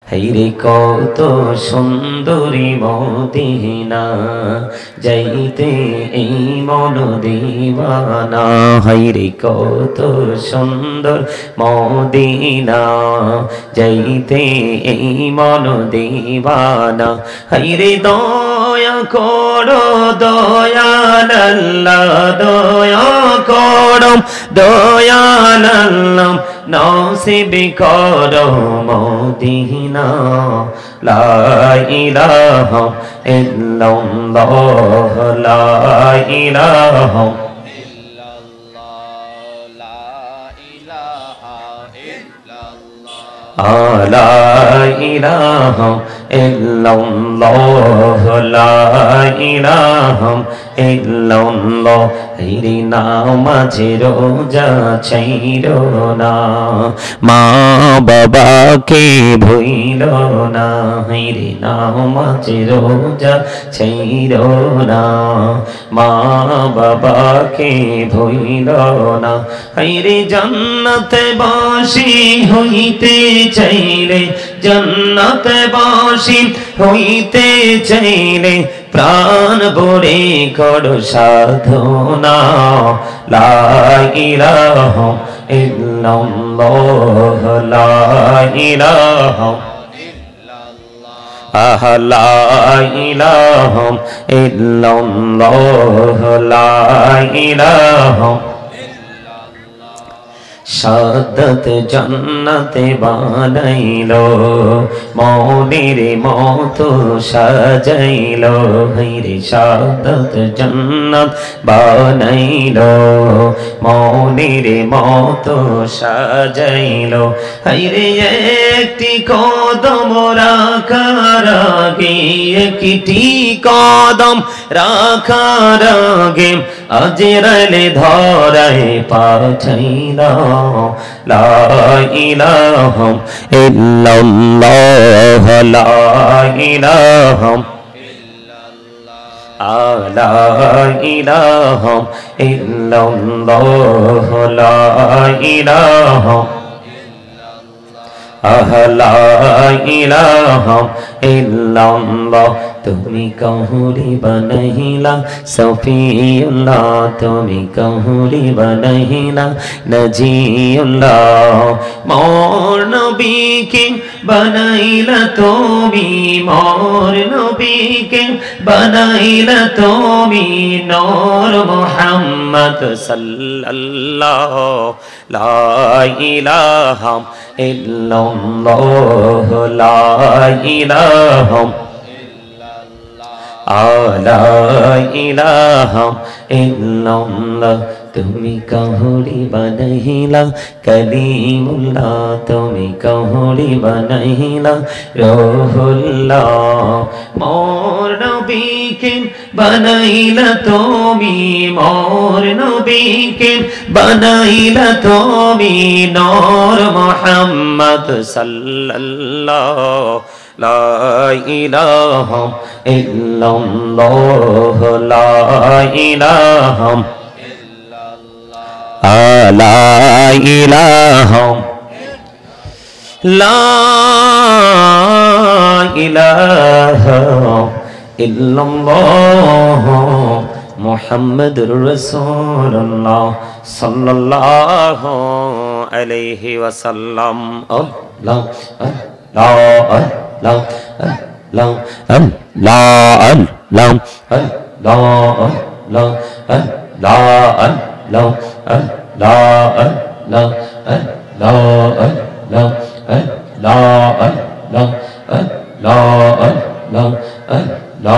হাইরে কত সুন্দরী মদিনা, যাইতে এই মন দিওয়ানা। হাইরে কত সুন্দর মদিনা, যাইতে এই মন দিওয়ানা। হাইরে দয়া করো দয়াল আল্লাহ, দয়া করো দয়াল আল্লাহ, নসিব করো মদিনা। লা ইলাহা ইল্লাল্লাহ, লা ইলাহা লা ইলাহা ইল্লাল্লাহ, লা ইলাহা ইল্লাল্লাহ। হাইরে নামাজে রোজা ছাইরো না, মা বাবাকে ভুইলো না। হাইরে নামাজে রোজা ছাইরো না, মা বাবাকে ভুইলো না। হাইরে জান্নাতে বাসী হইতে চাইলে, জান্নাতে বাসী হইতে চাইলে, প্রাণ ভরে করো সাধনা। লা ইলাহা ইল্লাল্লাহ, লা ইলাহা লা ইলাহা ইল্লাল্লাহ, লা ইলাহা। শাহাদাত জান্নাতে বানাইলো, মনের মতো সাজাইলো। হাইরে শাহাদাত জান্নাত বানাইলো, মনের মতো সাজাইলো। হাইরে একটি কদম রাখার আগে, একটি কদম রাখার আগে, আজরাইল ধরায় পাঠাইলা। লা ইলাহা ইল্লাল্লাহ, লা ইলাহা লা ইলাহা ইল্লাল্লাহ, লা ইলাহা লা ইলাহা ইল্লাল্লাহ। তুমি কাহুরি বানাইলা সফিউল্লাহ, তুমি কাহুরি বানাইলা নজিউল্লাহ। মোর নবীকে বানাইলা তুমি, মোর নবীকে বানাইলা তুমি, নূর মুহাম্মদ সাল্লাল্লাহ। লা ইলাহা ইল্লাল্লাহ, লা ইলাহা লা ইলাহা ইল্লাল্লাহ। তুমি কাহুরি বানাইলা কলিমুল্লাহ, তুমি কাহুরি বানাইলা রূহুল্লাহ। মোর নবীকে বানাইলা তুমি, মোর নবীকে বানাইলা তুমি, নূর মুহাম্মদ সাল্লাল্লাহ। লা ইলাহা ইল্লাল্লাহ, লা ইলাহা লা ইলাহা লা ইলাহা ইল্লাল্লাহ, মুহাম্মাদুর রাসূলুল্লাহ সাল্লাল্লাহু আলাইহি ওয়াসাল্লাম। আল্লাহ আল্লাহ আল্লাহ আল্লাহ আল্লাহ আল্লাহ আল্লাহ আল্লাহ আল্লাহ আল্লাহ আল্লাহ আল্লাহ আল্লাহ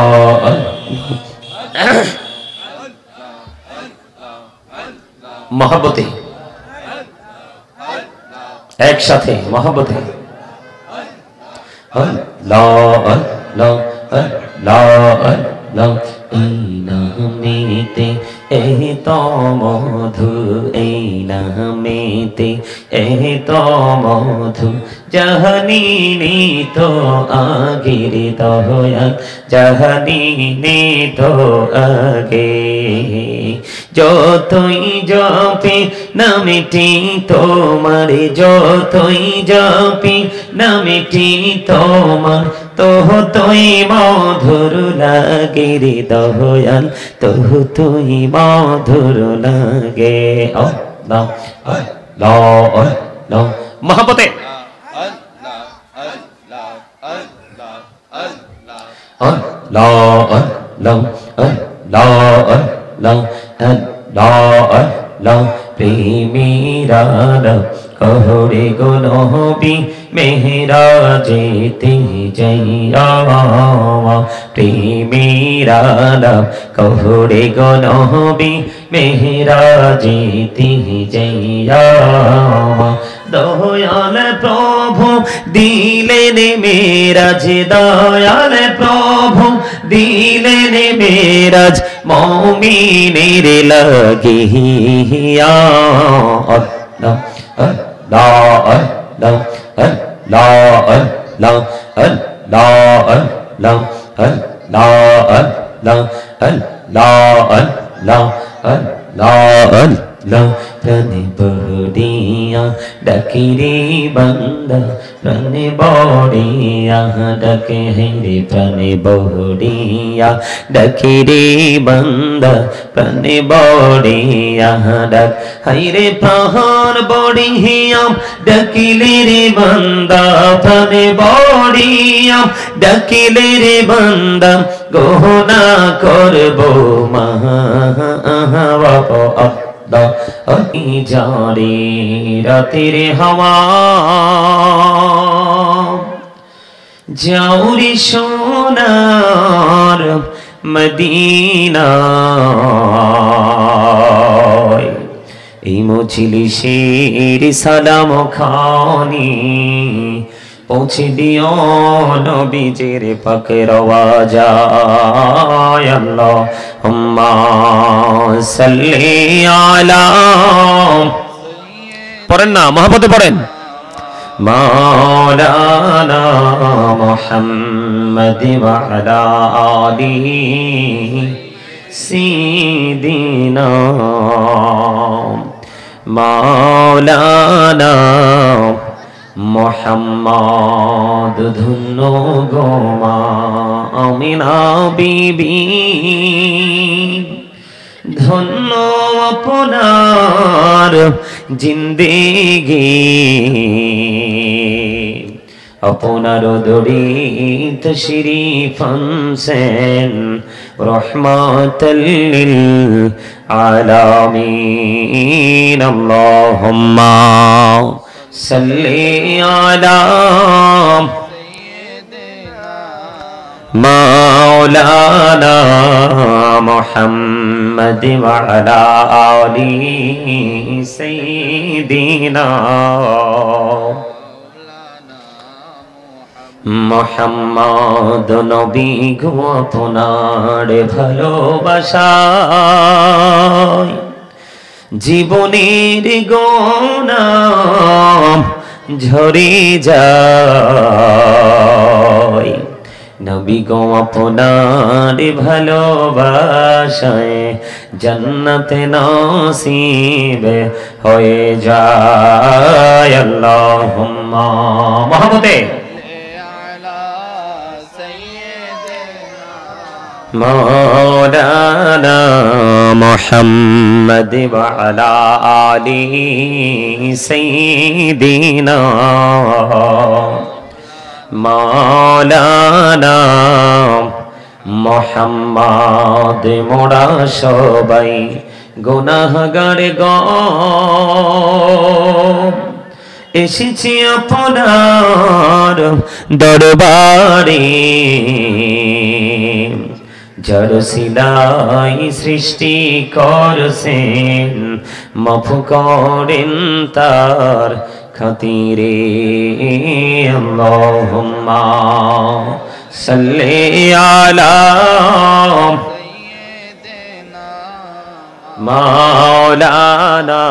মহব্বতে একসাথে মহব্বতে আল্লাহ আল্লাহ আল্লাহ আল্লাহ। এই নামেতে এই তো মধু, এই নামেতে এই তো মধু, জাহানি তো আগের দয়াল জাহানি তো আগে যতই জপে নামেটি তোমার যতই জপে নামেটি তোমার তোই মধুর লাগে রে দয়াল তোই মধুর লাগে আল্লাহ আল্লাহ আল্লাহ মহব্বতে Allah Allah Allah Allah Allah Allah প্রেমীরা কহরে গো নবী মেহরাজেতে যাইয়া প্রেমীরা কহরে গো নবী মেহরাজেতে যাইয়া দয়াল প্রভু দিলেন মেরাজ দয়াল প্রভু দিলেন মেরাজ মুমিনের লাগিয়া আল্লাহ আল্লাহ আল্লাহ আল্লাহ আল্লাহ আল্লাহ আল্লাহ আল্লাহ আল্লাহ আল্লাহ আল্লাহ আল্লাহ আল্লাহ প্রাণে বড়িয়া ডাকি রে বান্দা প্রাণে বড়িয়া ডাকে রে প্রাণে বড়িয়া ডাকি রে বান্দা প্রাণে বড়িয়া ডাক হাই রে প্রাণ বড়িয়া ডাকিলে রে বান্দা প্রাণে বড়িয়া ডাকিলে রে বান্দা গহনা করবো মহা জারে রাতের হাওয়া যাওরি সোনার মদিনা এই মজলিসের সালাম খানি পৌঁছে দিও নবীজির পাক রওয়াজায় আল্লাহুম্মা সাল্লি আলা পড়েন না মহব্বতে পড়েন মাওলানা মুহাম্মদ ওয়া আলা আলিহি সিদিনা মাওলানা মোহাম্মদ ধন্য গোমা আমিনা বিবি ধন্য আপনার জিন্দেগি আপনার দরিত শরীফ আনসেন রহমাতাল লিল আলামিন আল্লাহুম্মা সাল্লি আলা মাওলানা মুহাম্মদ ওয়া আলা আলি সাইয়্যিদিনা মুহাম্মদ নবী গো আপনার ভালোবাসায় জীবনের গোনা ঝরে যায় নবী গো আপনার ভালোবাসায় জান্নাতে নসিব হয়ে যায় আল্লাহুম্মা মহব্বতে مولانا محمد وعلى آل سيدنا مولانا محمد মোরা সবাই গুনাহগার গো এসেছি আপনার দরবারে জড় সিলাই সৃষ্টি করছেন মাফ করেন তার খাতিরে আল্লাহুম্মা সাল্লি আলা মাওলানা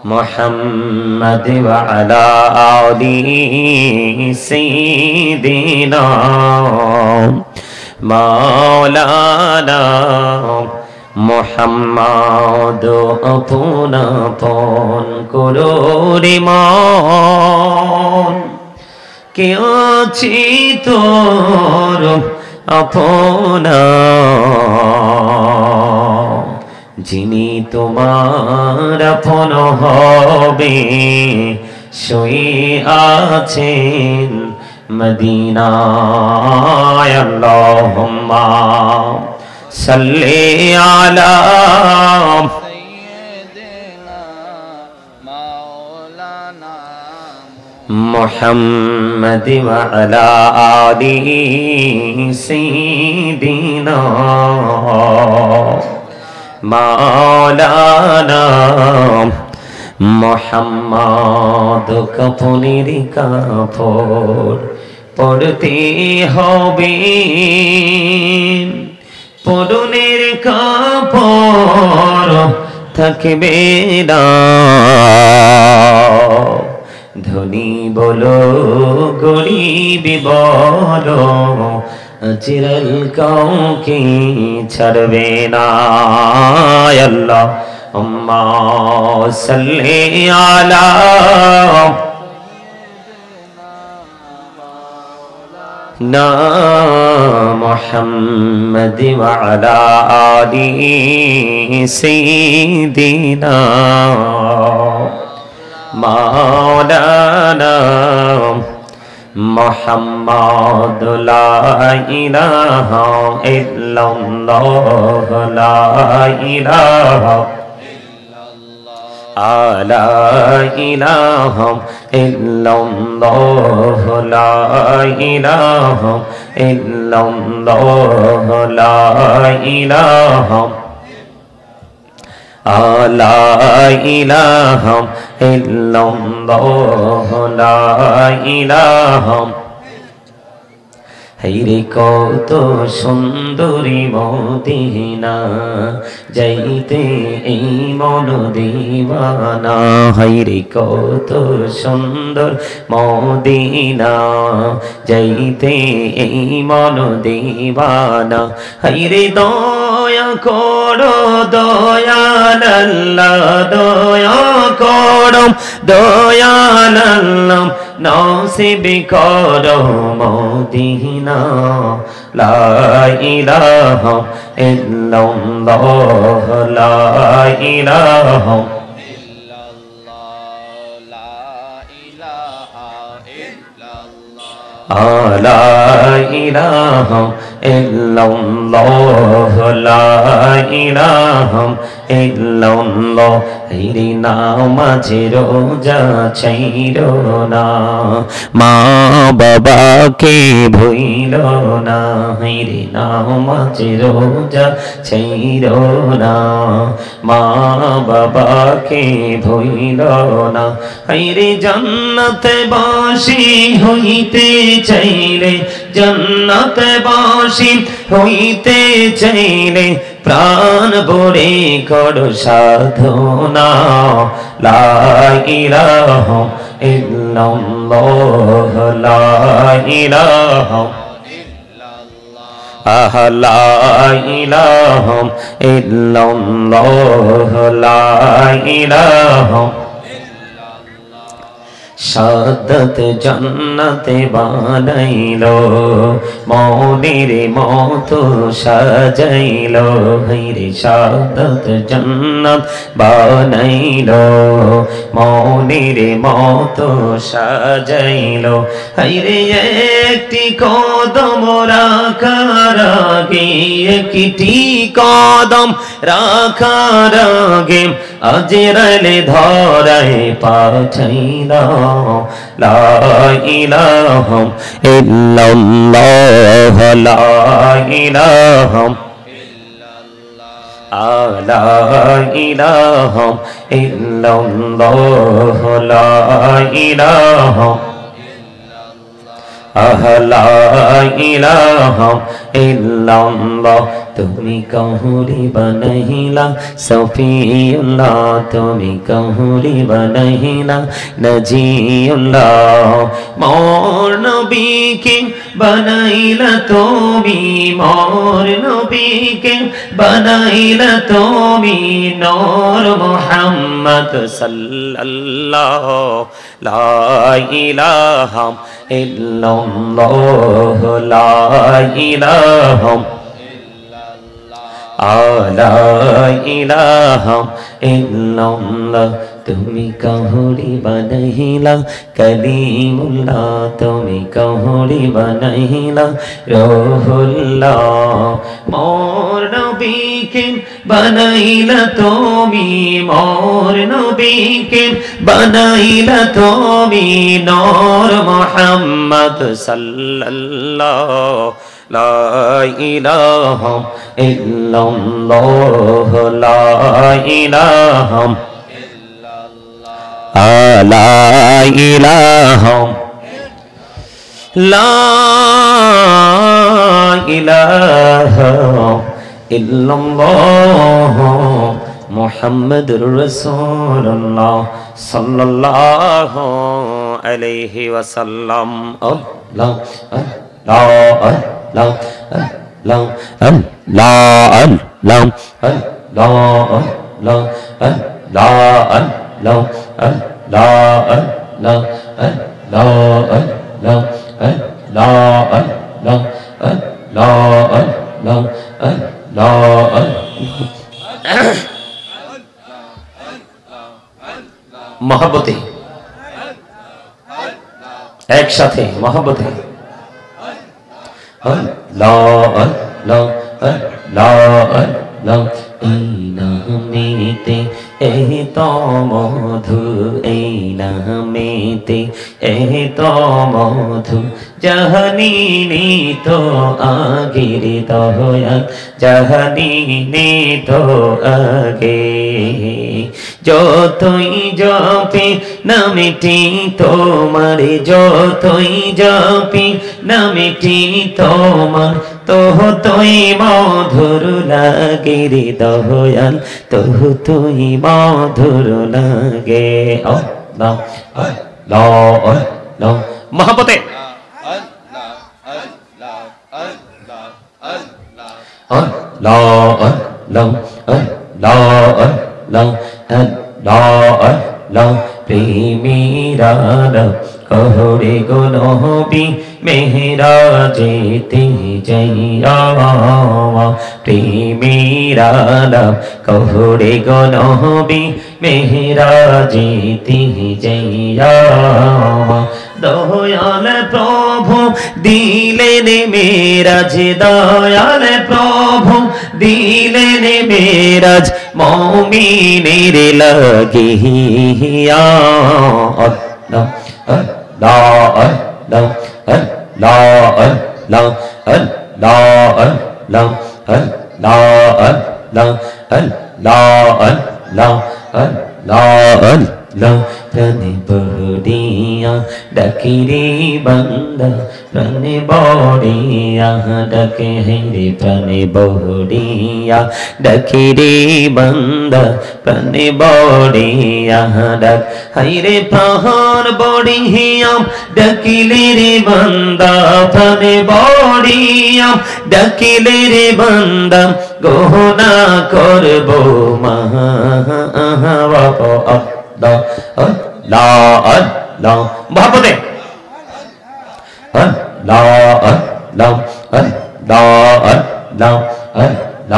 محمد وعلى آل سيدنا مولانا محمد अपना पौन करोरे मान के आछि तोर अपना যিনি তোমার আপন হবে শুয়ে আছেন মদিনায় আল্লাহুম্মা সাল্লি আলা সাইয়্যিদিনা মাওলানা মুহাম্মদ ওয়া আলা আলি সাইয়্যিদিনা মাওলানা মুহাম্মদ কাফনের কাপড় পরতে হবে পরনের কাপড় থাকবে না ধনী বলো গরিব বলো চিরল কাউকে ছাড়বে না আল্লাহ আম্মা সাল্লি আলা না মুহাম্মদ ওয়া আলা আলি সাইয়্যিদিনা মাওলানা محمد لا إله إلا الله لا إله لا إله إلا الله لا إله إلا الله لا إله لا إله إلا الله لا إله হাইরে কত সুন্দরী মদিনা যাইতে এই মন দিওয়ানা হাইরে কত সুন্দর মদিনা যাইতে এই মন দিওয়ানা হাইরে দয়া করো দয়াল আল্লাহ দয়া করো দয়াল আল্লাহ নসিব করো মদিনা লা ইলাহা ইল্লাল্লাহ লা ইলাহা ইল্লাল্লাহ লা ইলাহা ইল্লাল্লাহ লা ইলাহা ইল্লাল্লাহ লা ইলাহা ইল্লাল্লাহ হাইরে নামাজে রোজা ছাইরো না মা বাবাকে ভুইলো না হাইরে নামাজে রোজা ছাইরো না মা বাবাকে ভুইলো না হাইরে জান্নাতে বাসী হইতে চাইলে জান্নাতে বাসী হইতে চাইলে প্রাণ ভরে করো সাধনা লা ইলাহা ইল্লাল্লাহ লা ইলাহা ইল্লাল্লাহ লা ইলাহা ইল্লাল্লাহ লা ইলাহা শাহাদাত জান্নাতে বানাইলো মনের মতো সাজাইলো হাইরে শাহাদাত জান্নাত বানাইলো মনের মতো সাজাইলো হাইরে একটি কদম রাখার আগে একটি কদম রাখার আগে আজরাইল ধরায় পাঠাইলো লা ইলাহা ইল্লাল্লাহ লা ইলাহা লা ইলাহা ইল্লাল্লাহ লা ইলাহা লা ইলাহা ইল্লাল্লাহ তুমি কাহুরি বানাইলা সফিউল্লাহ তুমি কাহুরি বানাইলা নজিউল্লাহ মোর নবীকে বানাইলা তুমি মোর নবীকে বানাইলা তুমি নূর মুহাম্মদ সাল্লাল্লাহ লা ইলাহা ইল্লাল্লাহ লা ইলাহা লা ইলাহা ইল্লাল্লাহ তুমি কাহুরি বানাইলা কলিমুল্লাহ তুমি কাহুরি বানাইলা রূহুল্লাহ মোর নবীকে বানাইলা তুমি মোর নবীকে বানাইলা তুমি নূর মুহাম্মদ সাল্লাল্লাহ লা ইলাহা ইল্লাল্লাহ লা ইলাহা লা ইলাহা লা ইলাহা ইল্লাল্লাহ মুহাম্মাদুর রাসূলুল্লাহ সাল্লাল্লাহু আলাইহি ওয়াসাল্লাম আল্লাহ আল্লাহ আল্লাহ আল্লাহ আল্লাহ আল্লাহ আল্লাহ আল্লাহ মহব্বতে একসাথে মহব্বতে আল্লাহ আল্লাহ আল্লাহ আল্লাহ এই নামেতে এই তো মধু এই নামেতে এই তো মধু জাহানি তো আগের দয়াল জাহানি তো আগে যতই জপে নামেটি তোমার যতই জপে নামেটি তোমার তোই মধুর লাগে রে দয়াল তোই মধুর লাগে আল্লাহ আল্লাহ আল্লাহ মহব্বতে আল্লাহ আল্লাহ আল্লাহ আল্লাহ আল্লাহ আল্লাহ প্রেমীরা कहरे गो नबी मेहराजेते जाइया प्रेमीरा कहरे गो नबी मेहराजेते जाइया दयाल प्रभु दिलेन मेराज दयाल प्रभु दिलेन मेराज मोमिनेर लागिया अल्लाह अल्लाह अल्लाह अल्लाह अल्लाह अल्लाह अल्लाह अल्लाह अल्लाह अल्लाह अल्लाह अल्लाह अल्लाह प्राणे बढ़िया डकिरे बंदा प्राणे बढ़िया डके रे प्राणे बढ़िया डकिरे बंदा प्राणे बढ़िया डक हरे प्राण बढ़िया डकिले रे बंदा प्राणे बढ़िया डकिले रे बंदा गोना करबो महावाप अल्लाह अल्लाह मोहब्बते अल्लाह अल्लाह अल्लाह अल्लाह अल्लाह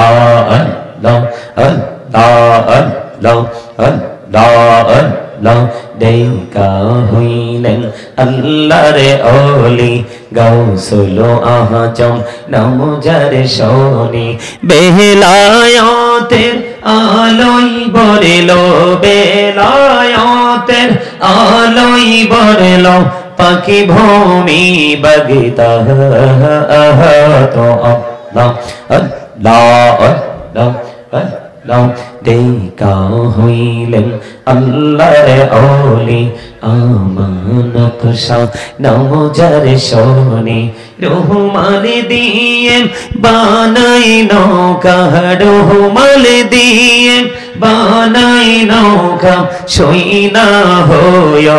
अल्लाह अल्लाह अल्लाह अल्लाह अल्लाह देखा हुईलेन अल्लाह रे ओली गौसुल आजम नाम जारे सोनी बेलायतेर आलोई बरेलो बेलायतेर आलोई बरेलो पाखी भूमि बगता तो अल्लाह अल्लाह अल्लाह লাও দেখা হইলেন আল্লাহর ওলি আমানত শাহ নওজার শোনে রহমান দিয়ে বানাই নৌকা রহমান দিয়ে বানাই নৌকা সইনা হয়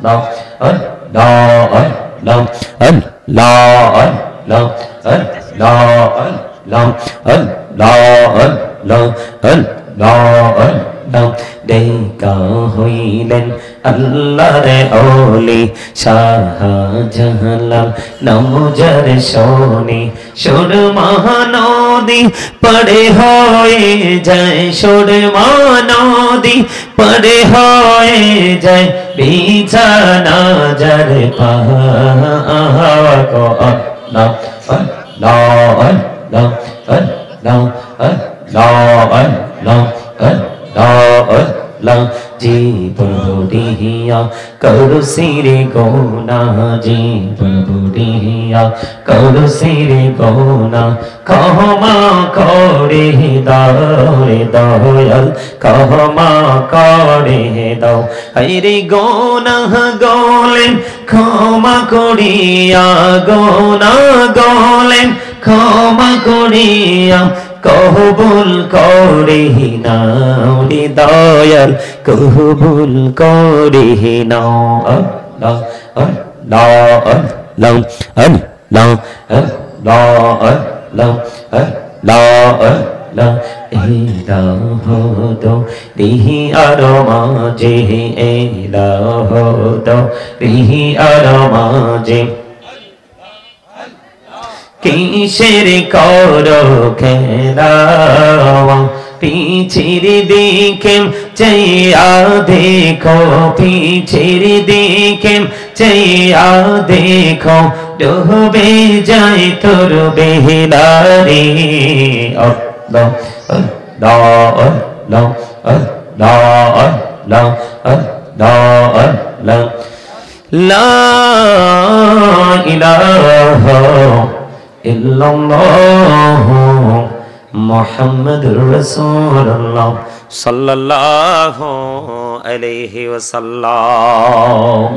আল্লাহ আল্লাহ আল্লাহ আল্লাহ আল্লাহ আল্লাহ আল্লাহ আল্লাহ আল্লাহ দেখা হইলেন আল্লাহর ওলি শাহজালাল নওজার শোনে সুর মহানদী পড়ে হয়ে যায় সুর মহানদী পড়ে হয়ে যায় বিছানা যার পাক আল্লাহ আল্লাহ আল্লাহ আল্লাহ আল্লাহ আল্লাহ জীবন বুড়িয়া করু সিরে গোনা জীবন বুড়িয়া করু সিরে গোনা ক্ষমা করে দাও রে দয়াল ক্ষমা করে দাও হায়রে গোনা গলেন ক্ষমা করিয়া গোনা গলেন ক্ষমা করিয়া কবুল করে নাও রে দয়াল কবুল করে নাও আল্লাহ আল্লাহ আল্লাহ আল্লাহ আল্লাহ আল্লাহ আল্লাহ আল্লাহ এলাহো রিহি আর মাঝে এলাহো রিহি আর মাঝে কিসের করো খেলা পিছির দিকে চাইয়া দেখো পিছির দিকে চাইয়া দেখো ডুবে যায় তোর বেহলারে আল্লাহ আল্লাহ আল্লাহ আল্লাহ আল্লাহ আল্লাহ আল্লাহ লা ইলাহা ইল্লাল্লাহ মুহাম্মাদুর রাসূলুল্লাহ সাল্লাল্লাহু আলাইহি ওয়াসাল্লাম।